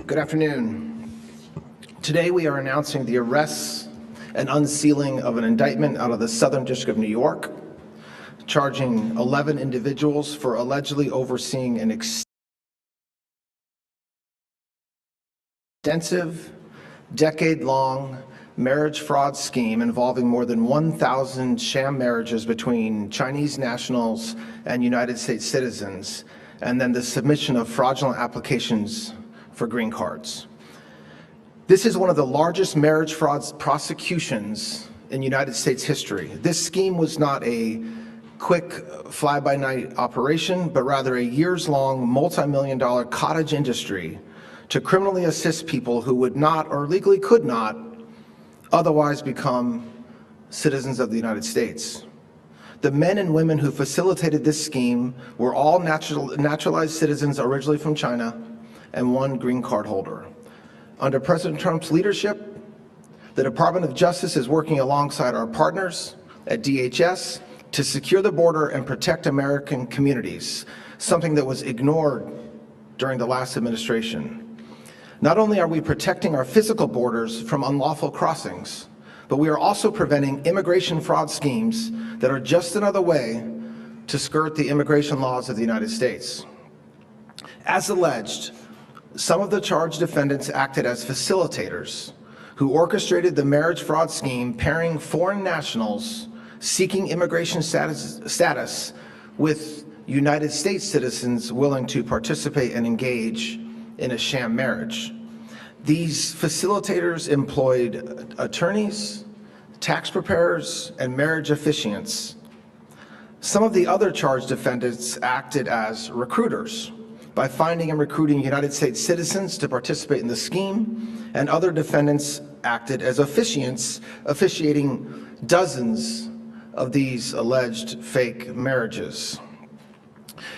Good afternoon. Today we are announcing the arrests and unsealing of an indictment out of the Southern District of New York, charging 11 individuals for allegedly overseeing an extensive, decade-long marriage fraud scheme involving more than 1,000 sham marriages between Chinese nationals and United States citizens, and then the submission of fraudulent applications for green cards. This is one of the largest marriage fraud prosecutions in United States history. This scheme was not a quick fly-by-night operation, but rather a years-long, multi-million-dollar cottage industry to criminally assist people who would not or legally could not otherwise become citizens of the United States. The men and women who facilitated this scheme were all naturalized citizens originally from China and one green card holder. Under President Trump's leadership, the Department of Justice is working alongside our partners at DHS to secure the border and protect American communities, something that was ignored during the last administration. Not only are we protecting our physical borders from unlawful crossings, but we are also preventing immigration fraud schemes that are just another way to skirt the immigration laws of the United States. As alleged, some of the charged defendants acted as facilitators who orchestrated the marriage fraud scheme, pairing foreign nationals seeking immigration status with United States citizens willing to participate and engage in a sham marriage. These facilitators employed attorneys, tax preparers, and marriage officiants. Some of the other charged defendants acted as recruiters by finding and recruiting United States citizens to participate in the scheme, and other defendants acted as officiants, officiating dozens of these alleged fake marriages.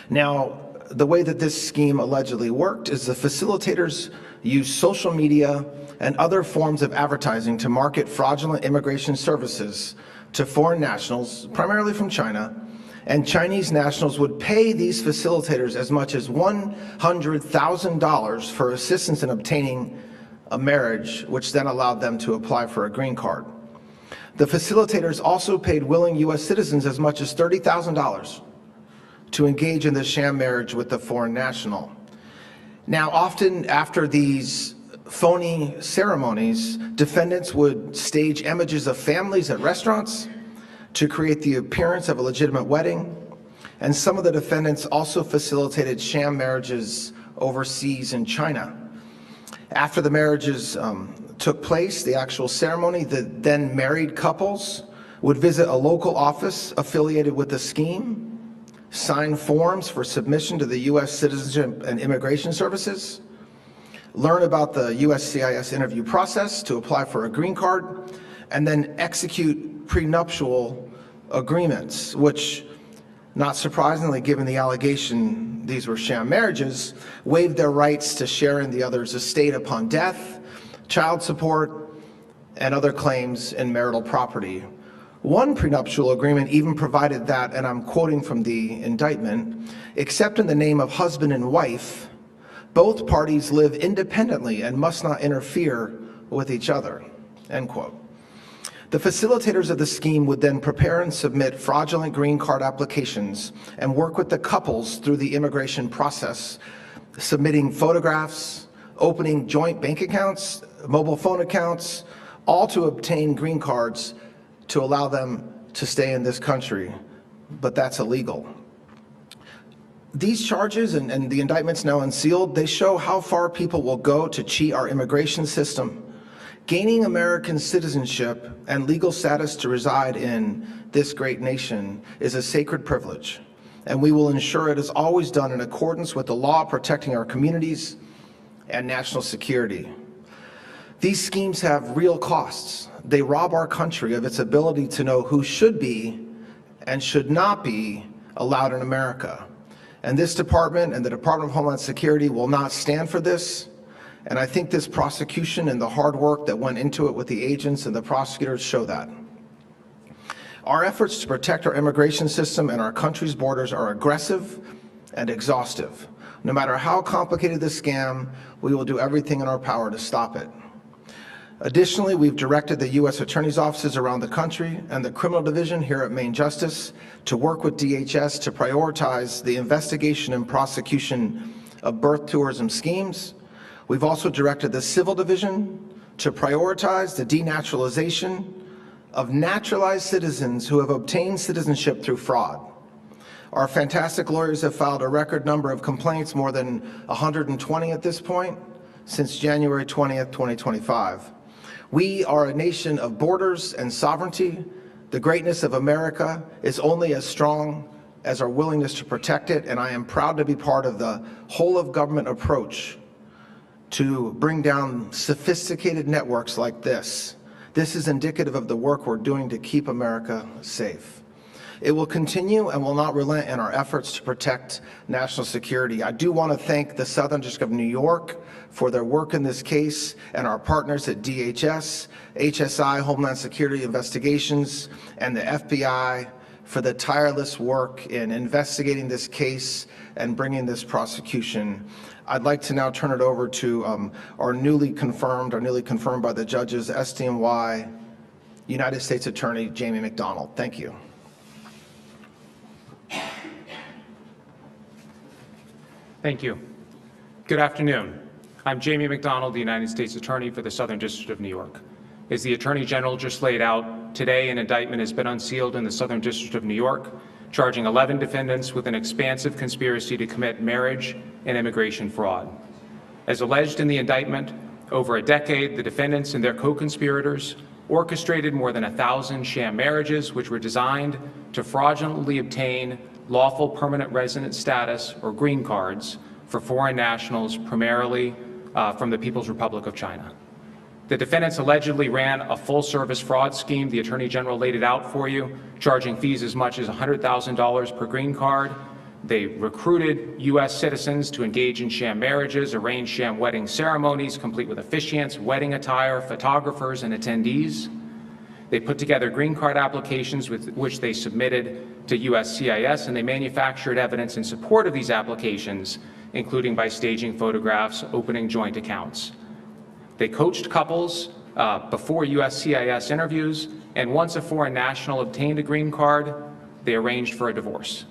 Now, the way that this scheme allegedly worked is the facilitators used social media and other forms of advertising to market fraudulent immigration services to foreign nationals, primarily from China, and Chinese nationals would pay these facilitators as much as $100,000 for assistance in obtaining a marriage, which then allowed them to apply for a green card. The facilitators also paid willing U.S. citizens as much as $30,000 to engage in the sham marriage with the foreign national. Now, often after these phony ceremonies, defendants would stage images of families at restaurants to create the appearance of a legitimate wedding, and some of the defendants also facilitated sham marriages overseas in China. After the marriages took place, the actual ceremony, the then married couples would visit a local office affiliated with the scheme, sign forms for submission to the U.S. Citizenship and Immigration Services, learn about the USCIS interview process to apply for a green card, and then execute prenuptial agreements, which, not surprisingly given the allegation these were sham marriages, waived their rights to share in the other's estate upon death, child support, and other claims in marital property. One prenuptial agreement even provided that, and I'm quoting from the indictment, except in the name of husband and wife, both parties live independently and must not interfere with each other, end quote. The facilitators of the scheme would then prepare and submit fraudulent green card applications and work with the couples through the immigration process, submitting photographs, opening joint bank accounts, mobile phone accounts, all to obtain green cards to allow them to stay in this country, but that's illegal. These charges and the indictments now unsealed, they show how far people will go to cheat our immigration system. Gaining American citizenship and legal status to reside in this great nation is a sacred privilege, and we will ensure it is always done in accordance with the law protecting our communities and national security. These schemes have real costs. They rob our country of its ability to know who should be and should not be allowed in America. And this department and the Department of Homeland Security will not stand for this. And I think this prosecution and the hard work that went into it with the agents and the prosecutors show that. Our efforts to protect our immigration system and our country's borders are aggressive and exhaustive. No matter how complicated the scam, we will do everything in our power to stop it. Additionally, we've directed the U.S. Attorney's offices around the country and the Criminal Division here at Maine Justice to work with DHS to prioritize the investigation and prosecution of birth tourism schemes. We've also directed the Civil Division to prioritize the denaturalization of naturalized citizens who have obtained citizenship through fraud. Our fantastic lawyers have filed a record number of complaints, more than 120 at this point, since January 20th, 2025. We are a nation of borders and sovereignty. The greatness of America is only as strong as our willingness to protect it, and I am proud to be part of the whole-of-government approach to bring down sophisticated networks like this. This is indicative of the work we're doing to keep America safe. It will continue and will not relent in our efforts to protect national security. I do want to thank the Southern District of New York for their work in this case and our partners at DHS, HSI, Homeland Security Investigations, and the FBI for the tireless work in investigating this case and bringing this prosecution. I'd like to now turn it over to our newly confirmed by the judges, SDNY United States Attorney Jamie McDonald. Thank you. Thank you. Good afternoon. I'm Jamie McDonald, the United States Attorney for the Southern District of New York. As the Attorney General just laid out, today an indictment has been unsealed in the Southern District of New York, charging 11 defendants with an expansive conspiracy to commit marriage and immigration fraud. As alleged in the indictment, over a decade, the defendants and their co-conspirators orchestrated more than 1,000 sham marriages, which were designed to fraudulently obtain lawful permanent resident status, or green cards, for foreign nationals, primarily from the People's Republic of China. The defendants allegedly ran a full-service fraud scheme. The Attorney General laid it out for you, charging fees as much as $100,000 per green card. They recruited U.S. citizens to engage in sham marriages, arranged sham wedding ceremonies, complete with officiants, wedding attire, photographers, and attendees. They put together green card applications with which they submitted to USCIS, and they manufactured evidence in support of these applications, including by staging photographs, opening joint accounts. They coached couples before USCIS interviews, and once a foreign national obtained a green card, they arranged for a divorce.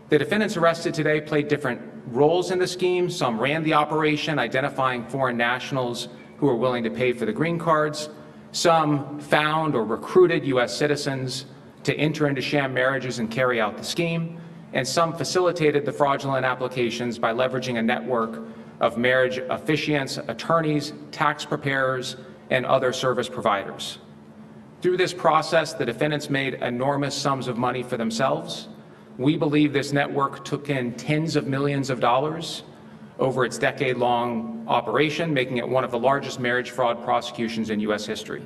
The defendants arrested today played different roles in the scheme. Some ran the operation, identifying foreign nationals who were willing to pay for the green cards. Some found or recruited U.S. citizens to enter into sham marriages and carry out the scheme, and some facilitated the fraudulent applications by leveraging a network of marriage officiants, attorneys, tax preparers, and other service providers. Through this process, the defendants made enormous sums of money for themselves. We believe this network took in tens of millions of dollars over its decade-long operation, making it one of the largest marriage fraud prosecutions in U.S. history.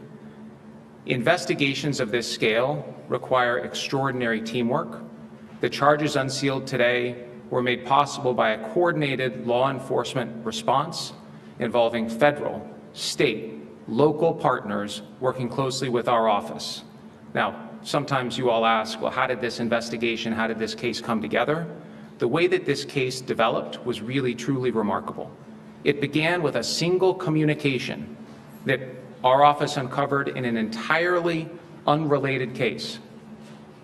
Investigations of this scale require extraordinary teamwork. The charges unsealed today were made possible by a coordinated law enforcement response involving federal, state, local partners working closely with our office. Now, sometimes you all ask, well, how did this investigation, how did this case come together? The way that this case developed was really, truly remarkable. It began with a single communication that our office uncovered in an entirely unrelated case.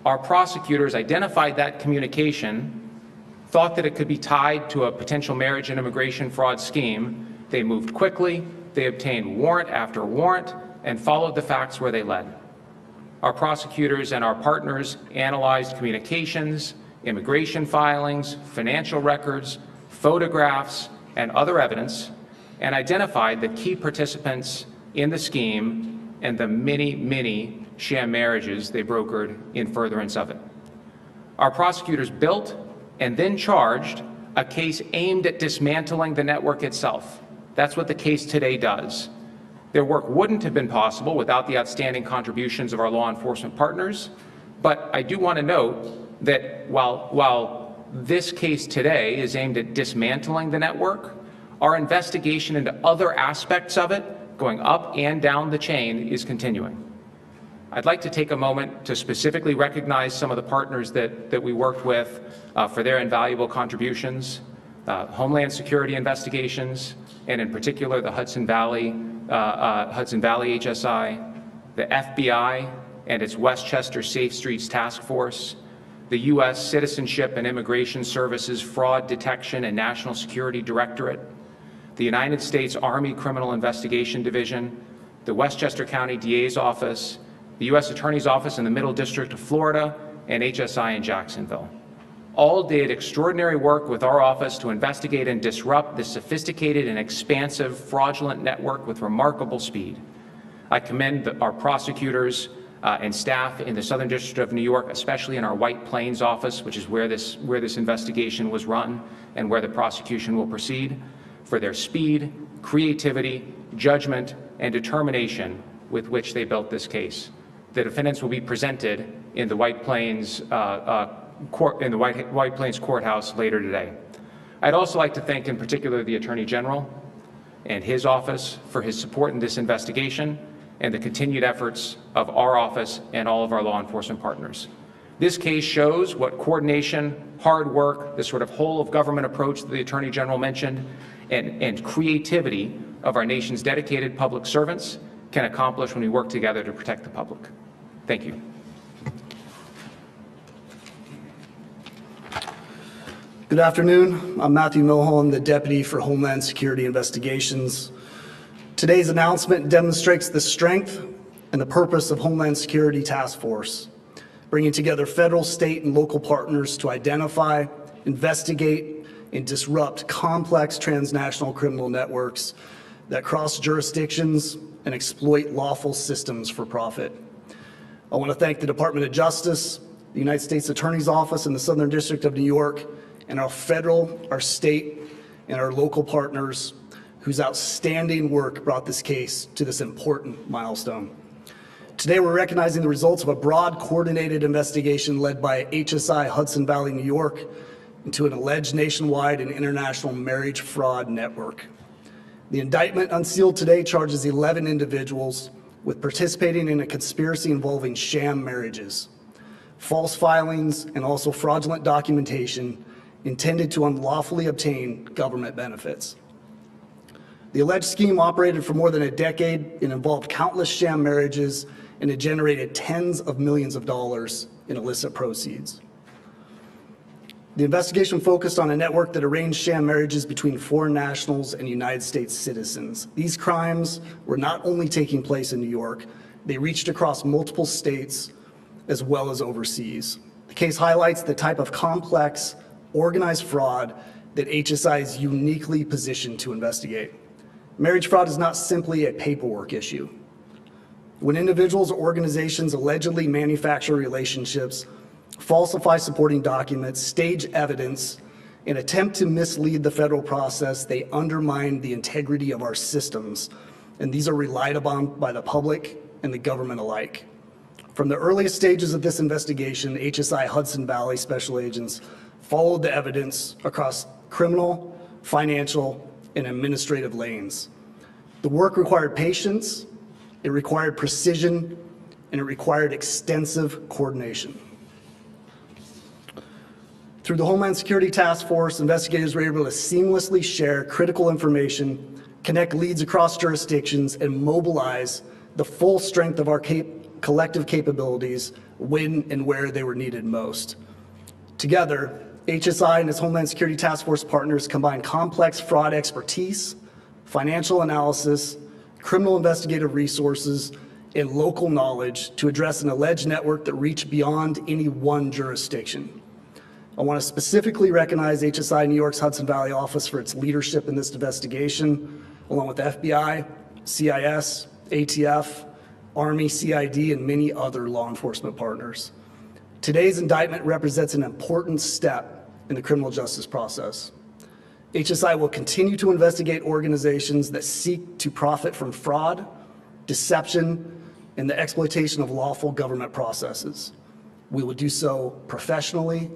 Our prosecutors identified that communication, thought that it could be tied to a potential marriage and immigration fraud scheme. They moved quickly, they obtained warrant after warrant, and followed the facts where they led. Our prosecutors and our partners analyzed communications, immigration filings, financial records, photographs, and other evidence, and identified the key participants in the scheme and the many, many sham marriages they brokered in furtherance of it. Our prosecutors built and then charged a case aimed at dismantling the network itself. That's what the case today does. Their work wouldn't have been possible without the outstanding contributions of our law enforcement partners, but I do want to note that while this case today is aimed at dismantling the network, our investigation into other aspects of it, going up and down the chain, is continuing. I'd like to take a moment to specifically recognize some of the partners that we worked with for their invaluable contributions. Homeland Security investigations, and in particular the Hudson Valley HSI, the FBI and its Westchester Safe Streets Task Force, the U.S. Citizenship and Immigration Services Fraud Detection and National Security Directorate, the United States Army Criminal Investigation Division, the Westchester County DA's Office, the U.S. Attorney's Office in the Middle District of Florida, and HSI in Jacksonville. All did extraordinary work with our office to investigate and disrupt this sophisticated and expansive fraudulent network with remarkable speed. I commend our prosecutors and staff in the Southern District of New York, especially in our White Plains office, which is where this investigation was run and where the prosecution will proceed, for their speed, creativity, judgment, and determination with which they built this case. The defendants will be presented in the White Plains White Plains Courthouse later today. I'd also like to thank in particular the Attorney General and his office for his support in this investigation and the continued efforts of our office and all of our law enforcement partners. This case shows what coordination, hard work, the sort of whole of government approach that the Attorney General mentioned, and creativity of our nation's dedicated public servants can accomplish when we work together to protect the public. Thank you. Good afternoon. I'm Matthew Milholm, the Deputy for Homeland Security Investigations. Today's announcement demonstrates the strength and the purpose of Homeland Security Task Force, bringing together federal, state, and local partners to identify, investigate, and disrupt complex transnational criminal networks that cross jurisdictions and exploit lawful systems for profit. I want to thank the Department of Justice, the United States Attorney's Office in the Southern District of New York, and our federal, our state, and our local partners whose outstanding work brought this case to this important milestone. Today, we're recognizing the results of a broad, coordinated investigation led by HSI Hudson Valley, New York, into an alleged nationwide and international marriage fraud network. The indictment unsealed today charges 11 individuals with participating in a conspiracy involving sham marriages, false filings, and also fraudulent documentation intended to unlawfully obtain government benefits. The alleged scheme operated for more than a decade and involved countless sham marriages, and it generated tens of millions of dollars in illicit proceeds. The investigation focused on a network that arranged sham marriages between foreign nationals and United States citizens. These crimes were not only taking place in New York, they reached across multiple states as well as overseas. The case highlights the type of complex, organized fraud that HSI is uniquely positioned to investigate. Marriage fraud is not simply a paperwork issue. When individuals or organizations allegedly manufacture relationships, falsify supporting documents, stage evidence, and attempt to mislead the federal process, they undermine the integrity of our systems, and these are relied upon by the public and the government alike. From the earliest stages of this investigation, HSI Hudson Valley special agents followed the evidence across criminal, financial, and administrative lanes. The work required patience, it required precision, and it required extensive coordination. Through the Homeland Security Task Force, investigators were able to seamlessly share critical information, connect leads across jurisdictions, and mobilize the full strength of our collective capabilities when and where they were needed most. Together, HSI and its Homeland Security Task Force partners combined complex fraud expertise, financial analysis, criminal investigative resources, and local knowledge to address an alleged network that reached beyond any one jurisdiction. I want to specifically recognize HSI New York's Hudson Valley office for its leadership in this investigation, along with the FBI, CIS, ATF, Army, CID, and many other law enforcement partners. Today's indictment represents an important step in the criminal justice process. HSI will continue to investigate organizations that seek to profit from fraud, deception, and the exploitation of lawful government processes. We will do so professionally,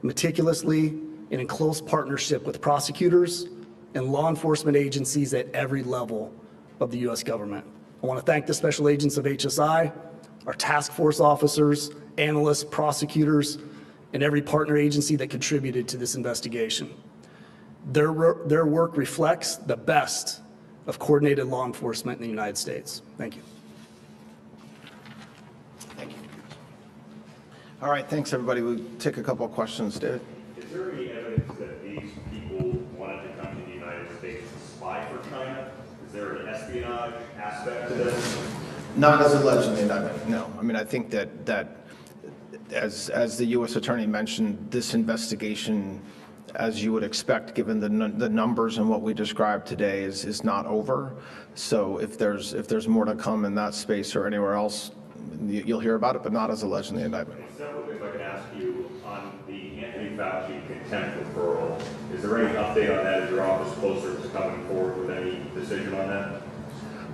meticulously, and in close partnership with prosecutors and law enforcement agencies at every level of the U.S. government. I want to thank the special agents of HSI, our task force officers, analysts, prosecutors, and every partner agency that contributed to this investigation. Their work reflects the best of coordinated law enforcement in the United States. Thank you. Thank you. All right, thanks, everybody. We'll take a couple of questions. David? Is there any evidence that these people wanted to come to the United States to spy for China? Is there an espionage aspect to this? Not as alleged in the indictment, no. I mean, I think that as the U.S. Attorney mentioned, this investigation, as you would expect, given the numbers and what we described today, is not over. So if there's more to come in that space or anywhere else, you'll hear about it, but not as alleged in the indictment. Separately, if I can ask you, on the Anthony Fauci contempt referral, is there any update on that? Is your office closer to coming forward with any decision on that?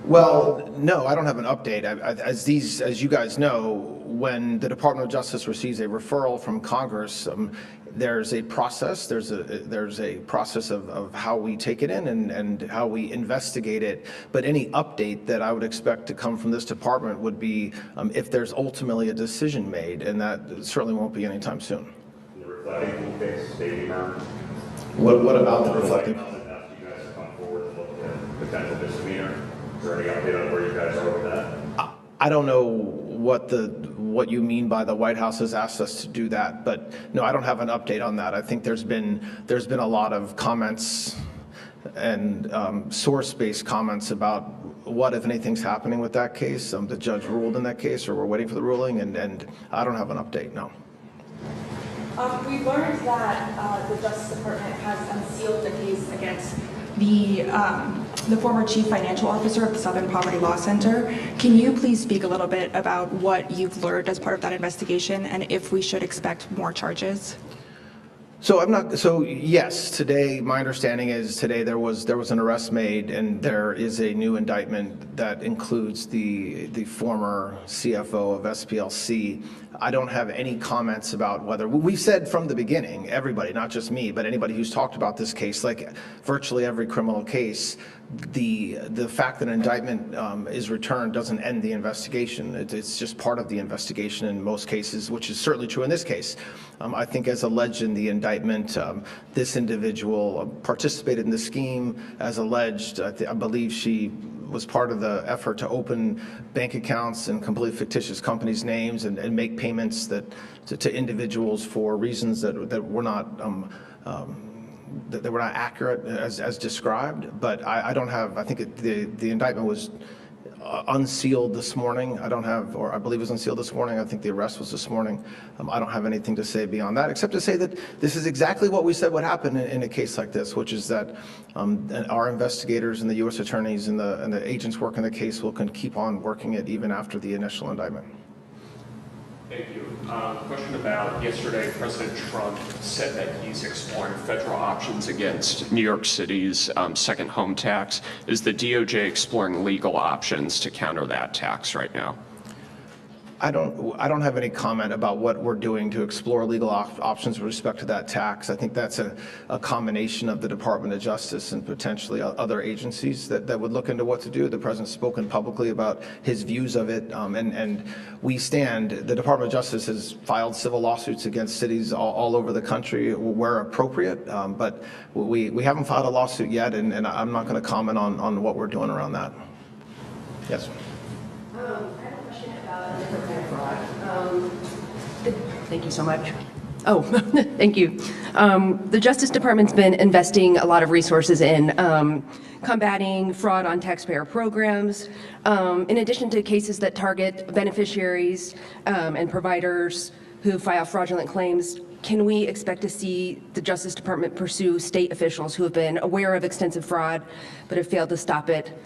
Well, no, I don't have an update. As you guys know, when the Department of Justice receives a referral from Congress, there's a process. There's a process of how we take it in and how we investigate it. But any update that I would expect to come from this department would be if there's ultimately a decision made, and that certainly won't be anytime soon. The reflecting pool case, David Byrne. What about the reflecting? You guys to come forward and look at potential misdemeanor. Is there any update on where you guys are with that? I don't know what you mean by the White House has asked us to do that, but no, I don't have an update on that. I think there's been a lot of comments and source-based comments about what, if anything's happening with that case. The judge ruled in that case, or we're waiting for the ruling, and I don't have an update, no. We learned that the Justice Department has unsealed the case against the former chief financial officer of the Southern Poverty Law Center. Can you please speak a little bit about what you've learned as part of that investigation and if we should expect more charges? So yes, today, my understanding is today there was an arrest made, and there is a new indictment that includes the former CFO of SPLC. I don't have any comments about whether, we said from the beginning, everybody, not just me, but anybody who's talked about this case, like virtually every criminal case, the fact that an indictment is returned doesn't end the investigation. It's just part of the investigation in most cases, which is certainly true in this case. I think, as alleged in the indictment, this individual participated in the scheme. As alleged, I believe she was part of the effort to open bank accounts in completely fictitious companies' names and make payments to individuals for reasons that were not that they were not accurate as described. But I don't have, I think the indictment was unsealed this morning. I don't have, or I believe it was unsealed this morning. I think the arrest was this morning. I don't have anything to say beyond that, except to say that this is exactly what we said would happen in a case like this, which is that our investigators and the U.S. attorneys and the agents working the case can keep on working it even after the initial indictment. Thank you. Question about yesterday, President Trump said that he's exploring federal options against New York City's second home tax. Is the DOJ exploring legal options to counter that tax right now? I don't have any comment about what we're doing to explore legal options with respect to that tax. I think that's a combination of the Department of Justice and potentially other agencies that would look into what to do. The president's spoken publicly about his views of it, and we stand. The Department of Justice has filed civil lawsuits against cities all over the country where appropriate, but we haven't filed a lawsuit yet, and I'm not going to comment on what we're doing around that. Yes. Thank you so much. Oh, thank you. The Justice Department's been investing a lot of resources in combating fraud on taxpayer programs, in addition to cases that target beneficiaries and providers who file fraudulent claims. Can we expect to see the Justice Department pursue state officials who have been aware of extensive fraud but have failed to stop it?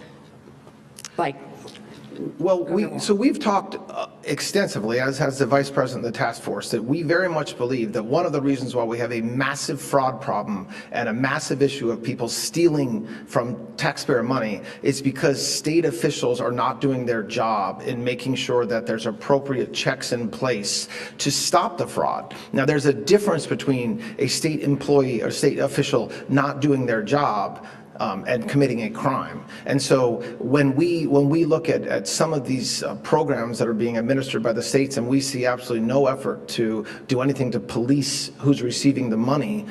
Well, we've talked extensively, as has the Vice President of the task force, that we very much believe that one of the reasons why we have a massive fraud problem and a massive issue of people stealing from taxpayer money is because state officials are not doing their job in making sure that there's appropriate checks in place to stop the fraud. Now, there's a difference between a state employee or state official not doing their job and committing a crime. And so when we look at some of these programs that are being administered by the states, and we see absolutely no effort to do anything to police who's receiving the money,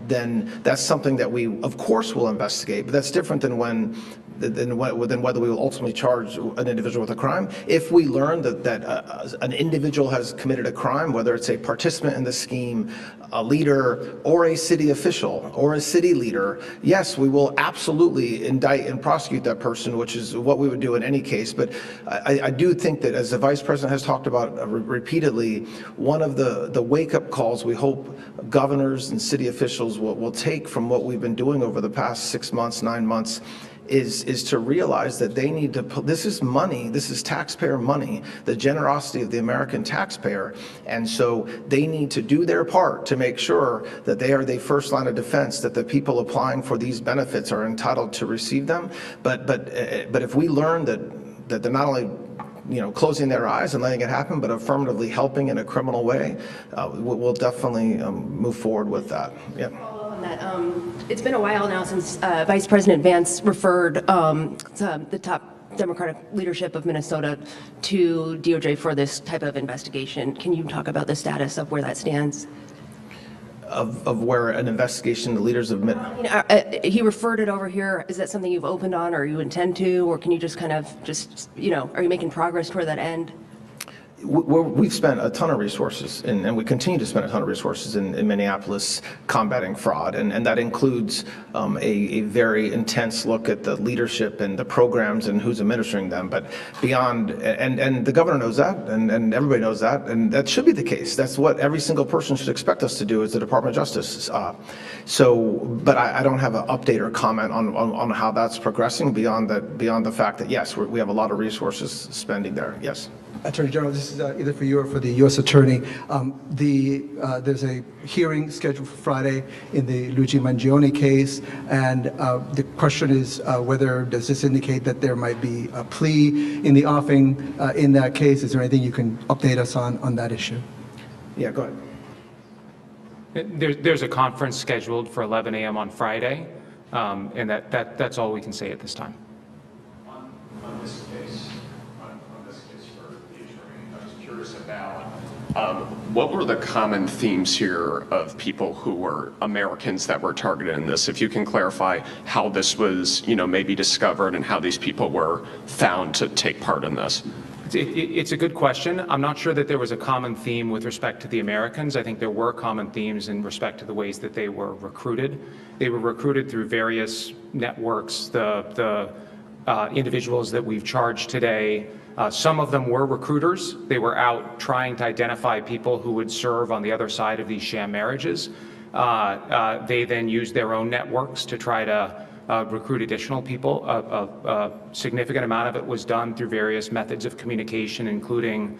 then that's something that we, of course, will investigate. But that's different than whether we will ultimately charge an individual with a crime. If we learn that an individual has committed a crime, whether it's a participant in the scheme, a leader, or a city official, or a city leader, yes, we will absolutely indict and prosecute that person, which is what we would do in any case. But I do think that, as the Vice President has talked about repeatedly, one of the wake-up calls we hope governors and city officials will take from what we've been doing over the past 6 months, 9 months, is to realize that they need to put, this is money, this is taxpayer money, the generosity of the American taxpayer, and so they need to do their part to make sure that they are the first line of defense, that the people applying for these benefits are entitled to receive them. But if we learn that they're not only closing their eyes and letting it happen, but affirmatively helping in a criminal way, we'll definitely move forward with that. Yeah. It's been a while now since Vice President Vance referred the top Democratic leadership of Minnesota to DOJ for this type of investigation. Can you talk about the status of where that stands? Of where an investigation, the leaders of he referred it over here. Is that something you've opened on, or you intend to, or can you just kind of are you making progress toward that end? We've spent a ton of resources, and we continue to spend a ton of resources in Minneapolis combating fraud, and that includes a very intense look at the leadership and the programs and who's administering them. But beyond, and the governor knows that, and everybody knows that, and that should be the case. That's what every single person should expect us to do as the Department of Justice. But I don't have an update or comment on how that's progressing beyond the fact that, yes, we have a lot of resources spending there. Yes. Attorney General, this is either for you or for the U.S. Attorney. There's a hearing scheduled for Friday in the Luigi Mangione case, and the question is whether does this indicate that there might be a plea in the offing in that case? Is there anything you can update us on that issue? Yeah, go ahead. There's a conference scheduled for 11 a.m. on Friday, and that's all we can say at this time. On this case for the attorney, I was curious about what were the common themes here of people who were Americans that were targeted in this? If you can clarify how this was, maybe discovered and how these people were found to take part in this. It's a good question. I'm not sure that there was a common theme with respect to the Americans. I think there were common themes in respect to the ways that they were recruited. They were recruited through various networks. The individuals that we've charged today, some of them were recruiters. They were out trying to identify people who would serve on the other side of these sham marriages. They then used their own networks to try to recruit additional people. A significant amount of it was done through various methods of communication, including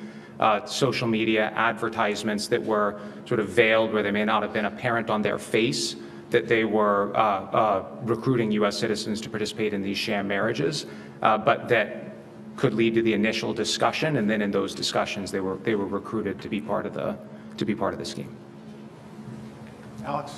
social media advertisements that were sort of veiled, where they may not have been apparent on their face that they were recruiting U.S. citizens to participate in these sham marriages, but that could lead to the initial discussion, and then in those discussions they were recruited to be part of the scheme. Alex.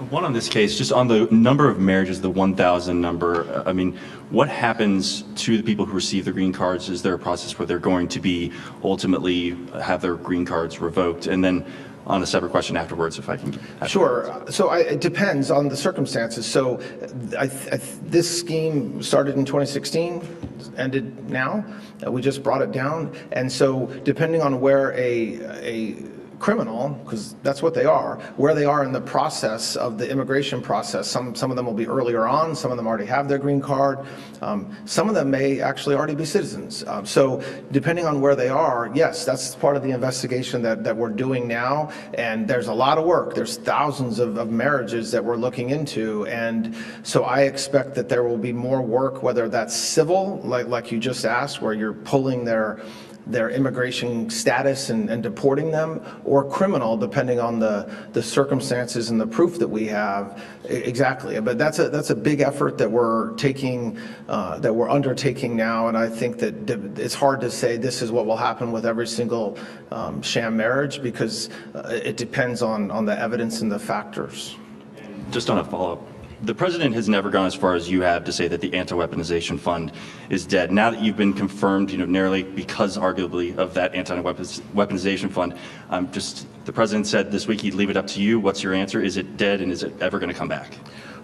One on this case, just on the number of marriages, the 1,000 number, I mean, what happens to the people who receive the green cards? Is there a process where they're going to be ultimately have their green cards revoked? And then on a separate question afterwards, if I can. Sure. So it depends on the circumstances. So this scheme started in 2016, ended now. We just brought it down. And so depending on where a criminal, because that's what they are, where they are in the process of the immigration process. Some of them will be earlier on, some of them already have their green card, some of them may actually already be citizens. So depending on where they are, yes, that's part of the investigation that we're doing now, and there's a lot of work. There's thousands of marriages that we're looking into, and so I expect that there will be more work, whether that's civil, like you just asked, where you're pulling their their immigration status and deporting them, or criminal, depending on the circumstances and the proof that we have. Exactly, but that's a big effort that we're undertaking now, and I think that it's hard to say this is what will happen with every single sham marriage, because it depends on the evidence and the factors. Just on a follow-up, the president has never gone as far as you have to say that the anti-weaponization fund is dead. Now that you've been confirmed, narrowly because arguably of that anti-weaponization fund, the president said this week he'd leave it up to you. What's your answer? Is it dead, and is it ever going to come back?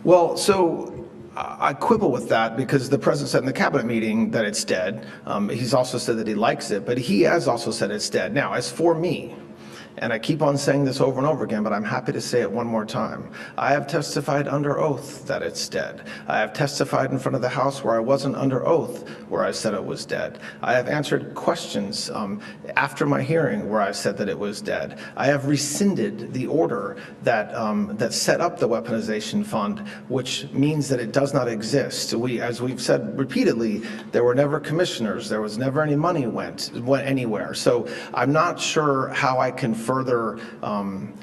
Well, so I quibble with that, because the president said in the cabinet meeting that it's dead. He's also said that he likes it, but he has also said it's dead. Now, as for me, and I keep on saying this over and over again, but I'm happy to say it one more time. I have testified under oath that it's dead. I have testified in front of the House where I wasn't under oath, where I said it was dead. I have answered questions after my hearing where I said that it was dead. I have rescinded the order that set up the weaponization fund, which means that it does not exist. As we've said repeatedly, there were never commissioners. There was never any money went anywhere. So I'm not sure how I can further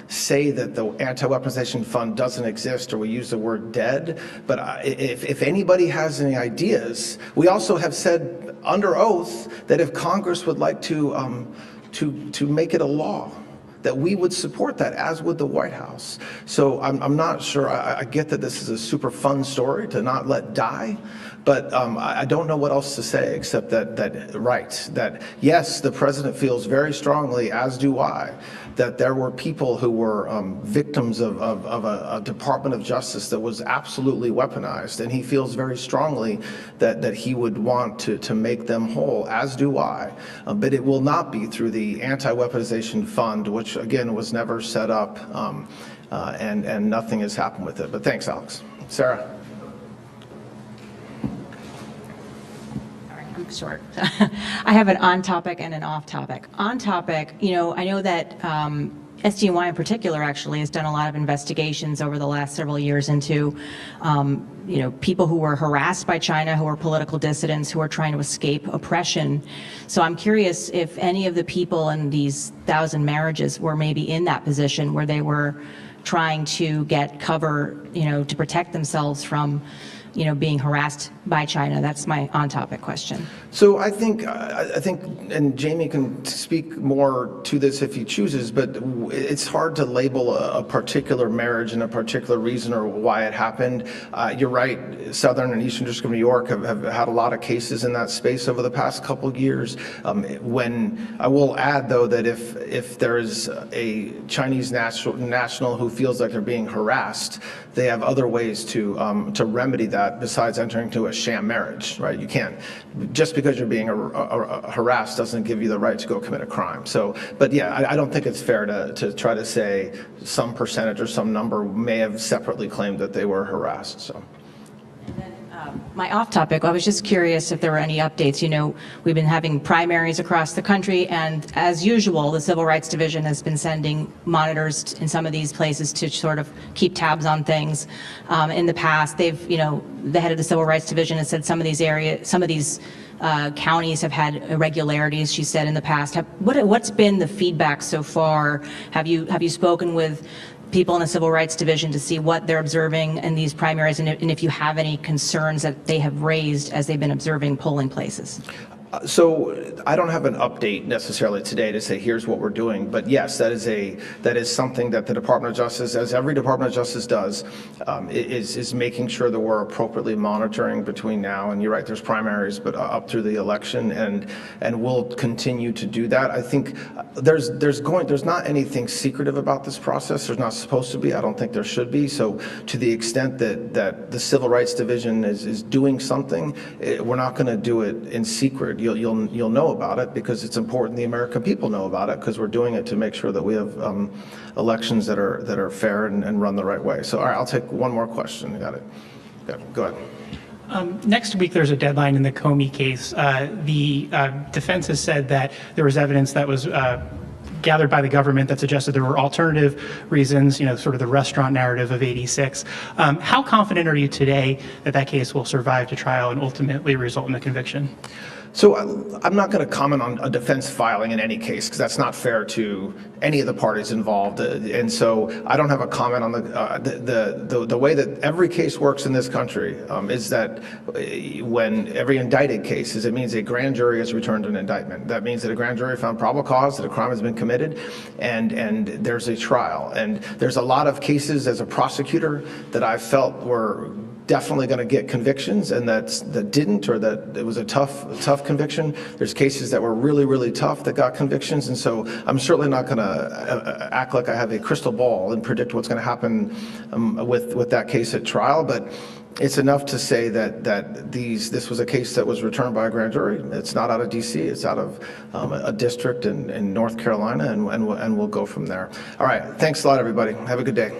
say that the anti-weaponization fund doesn't exist, or we use the word dead. But if anybody has any ideas, we also have said under oath that if Congress would like to make it a law, that we would support that, as would the White House. So I'm not sure. I get that this is a super fun story to not let die, but I don't know what else to say except that yes, the president feels very strongly, as do I, that there were people who were victims of a Department of Justice that was absolutely weaponized, and he feels very strongly that he would want to make them whole, as do I. But it will not be through the anti-weaponization fund, which again was never set up, and nothing has happened with it. But thanks, Alex. Sarah. Short. I have an on topic and an off topic. On topic, I know that SDNY in particular actually has done a lot of investigations over the last several years into people who were harassed by China, who were political dissidents, who are trying to escape oppression. So I'm curious if any of the people in these 1,000 marriages were maybe in that position where they were trying to get cover, to protect themselves from being harassed by China. That's my on-topic question. So I think, and Jamie can speak more to this if he chooses, but it's hard to label a particular marriage and a particular reason or why it happened. You're right, Southern and Eastern District of New York have had a lot of cases in that space over the past couple of years. When I will add, though, that if there is a Chinese national who feels like they're being harassed, they have other ways to remedy that besides entering into a sham marriage, right? You can't, just because you're being harassed doesn't give you the right to go commit a crime. So, but yeah, I don't think it's fair to try to say some percentage or some number may have separately claimed that they were harassed, so. My off topic, I was just curious if there were any updates. We've been having primaries across the country, and as usual, the Civil Rights Division has been sending monitors in some of these places to sort of keep tabs on things. In the past, the head of the Civil Rights Division has said some of these counties have had irregularities, she said in the past. What's been the feedback so far? Have you spoken with people in the Civil Rights Division to see what they're observing in these primaries, and if you have any concerns that they have raised as they've been observing polling places? So I don't have an update necessarily today to say here's what we're doing, but yes, that is something that the Department of Justice, as every Department of Justice does, is making sure that we're appropriately monitoring between now and, you're right, there's primaries, but up through the election, and we'll continue to do that. I think there's not anything secretive about this process. There's not supposed to be. I don't think there should be. So to the extent that the Civil Rights Division is doing something, we're not going to do it in secret. You'll know about it because it's important the American people know about it, because we're doing it to make sure that we have elections that are fair and run the right way. So all right, I'll take one more question. Got it. Go ahead. Next week, there's a deadline in the Comey case. The defense has said that there was evidence that was gathered by the government that suggested there were alternative reasons, sort of the restaurant narrative of '86. How confident are you today that that case will survive to trial and ultimately result in a conviction? So I'm not going to comment on a defense filing in any case, because that's not fair to any of the parties involved. And so I don't have a comment on the way that every case works in this country is that when every indicted case it means a grand jury has returned an indictment. That means that a grand jury found probable cause that a crime has been committed, and there's a trial. And there's a lot of cases as a prosecutor that I felt were definitely going to get convictions, and that didn't, or that it was a tough conviction. There's cases that were really, really tough that got convictions, and so I'm certainly not going to act like I have a crystal ball and predict what's going to happen with that case at trial. But it's enough to say that this was a case that was returned by a grand jury. It's not out of D.C. It's out of a district in North Carolina, and we'll go from there. All right. Thanks a lot, everybody. Have a good day.